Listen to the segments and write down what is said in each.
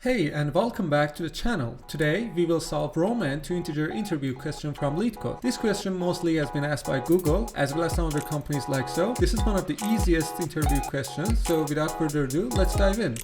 Hey, and welcome back to the channel. Today we will solve Roman to integer interview question from LeetCode. This question mostly has been asked by Google as well as some other companies like so. This is one of the easiest interview questions, so without further ado, let's dive in.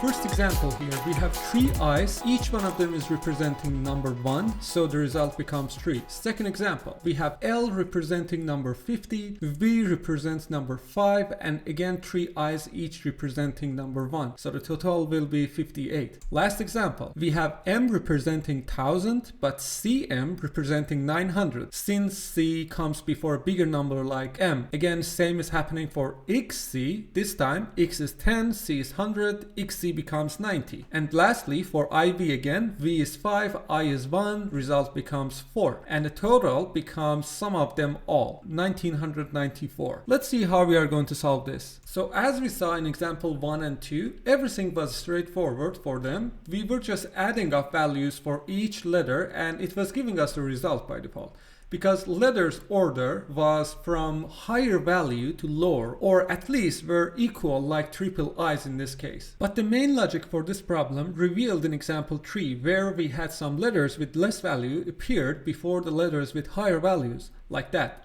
First example here, we have three i's, each one of them is representing number 1, so the result becomes 3. Second example, we have L representing number 50, V represents number 5, and again 3 i's each representing number 1, so the total will be 58. Last example, we have M representing 1000, but CM representing 900, since C comes before a bigger number like M. Again, same is happening for XC, this time X is 10, C is 100, XC becomes 90. And lastly, for IV again, V is 5, I is 1, result becomes 4. And the total becomes sum of them all, 1994. Let's see how we are going to solve this. So as we saw in example 1 and 2, everything was straightforward for them. We were just adding up values for each letter and it was giving us the result by default. Because letters order was from higher value to lower, or at least were equal like triple i's in this case. But the main logic for this problem revealed in example 3, where we had some letters with less value appeared before the letters with higher values, like that.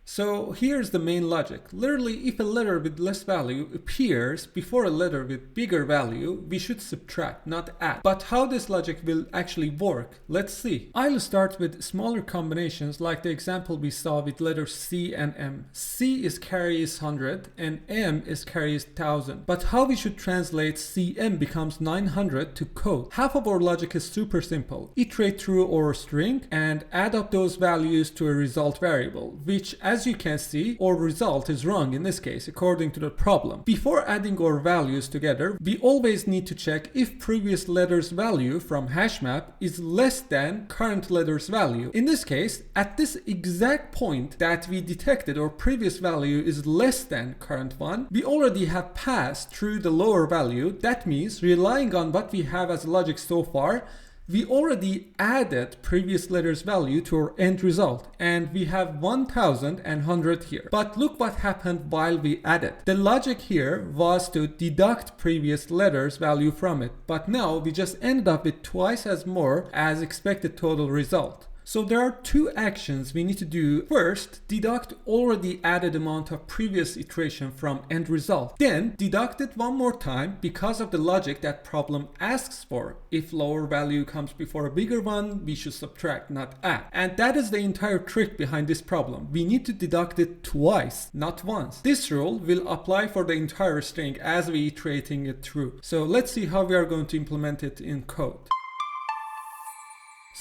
So here's the main logic. Literally, if a letter with less value appears before a letter with bigger value, we should subtract, not add. But how this logic will actually work, let's see. I'll start with smaller combinations like the example we saw with letters C and M. C is carries 100 and M is carries 1000. But how we should translate CM becomes 900 to code? Half of our logic is super simple. Iterate through our string and add up those values to a result variable, which as you can see, our result is wrong in this case, according to the problem. Before adding our values together, we always need to check if previous letter's value from hash map is less than current letter's value. In this case, at this exact point that we detected our previous value is less than current one, we already have passed through the lower value. That means, relying on what we have as logic so far, we already added previous letter's value to our end result, and we have 1000 and 100 here. But look what happened while we added. The logic here was to deduct previous letter's value from it, but now we just ended up with twice as more as expected total result. So there are two actions we need to do. First, deduct already added amount of previous iteration from end result. Then deduct it one more time because of the logic that problem asks for. If lower value comes before a bigger one, we should subtract, not add. And that is the entire trick behind this problem. We need to deduct it twice, not once. This rule will apply for the entire string as we iterating it through. So let's see how we are going to implement it in code.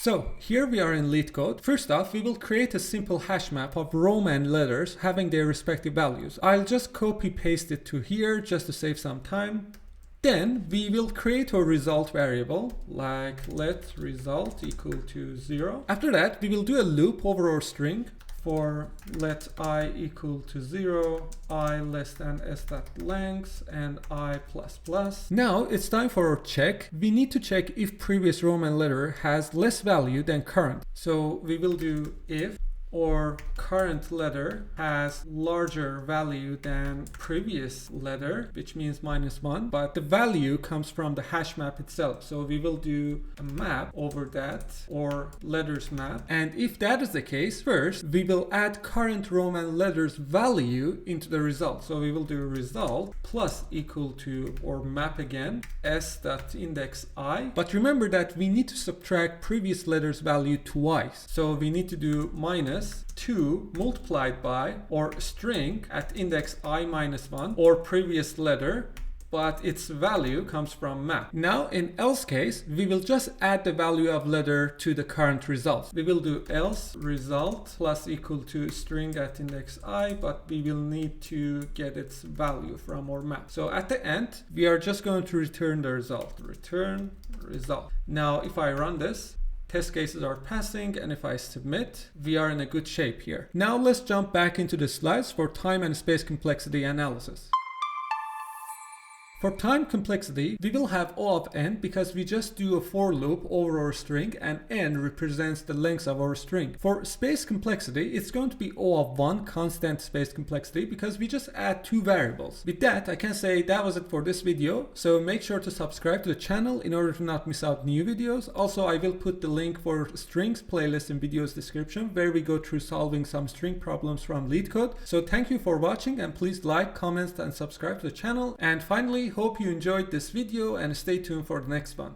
So here we are in LeetCode. First off, we will create a simple hash map of Roman letters having their respective values. I'll just copy paste it to here just to save some time. Then we will create a result variable like let result equal to 0. After that, we will do a loop over our string for let I equal to 0, I less than s dot length, and I plus plus. Now it's time for our check. We need to check if previous Roman letter has less value than current. So we will do if or current letter has larger value than previous letter, which means -1, but the value comes from the hash map itself. So we will do a map over that, or letters map. And if that is the case, first we will add current Roman letters value into the result. So we will do result plus equal to, or map again, s.index I. But remember that we need to subtract previous letters value twice. So we need to do minus 2 multiplied by or string at index I minus 1 or previous letter, but its value comes from map. Now in else case, we will just add the value of letter to the current result. We will do else result plus equal to string at index I, but we will need to get its value from our map. So at the end, we are just going to return the result. Return result. Now if I run this, test cases are passing, and if I submit, we are in a good shape here. Now let's jump back into the slides for time and space complexity analysis. For time complexity, we will have O of n because we just do a for loop over our string and n represents the length of our string. For space complexity, it's going to be O of 1 constant space complexity because we just add 2 variables. With that, I can say that was it for this video. So make sure to subscribe to the channel in order to not miss out new videos. Also, I will put the link for strings playlist in video's description where we go through solving some string problems from LeetCode. So thank you for watching and please like, comment and subscribe to the channel. And finally, hope you enjoyed this video and stay tuned for the next one.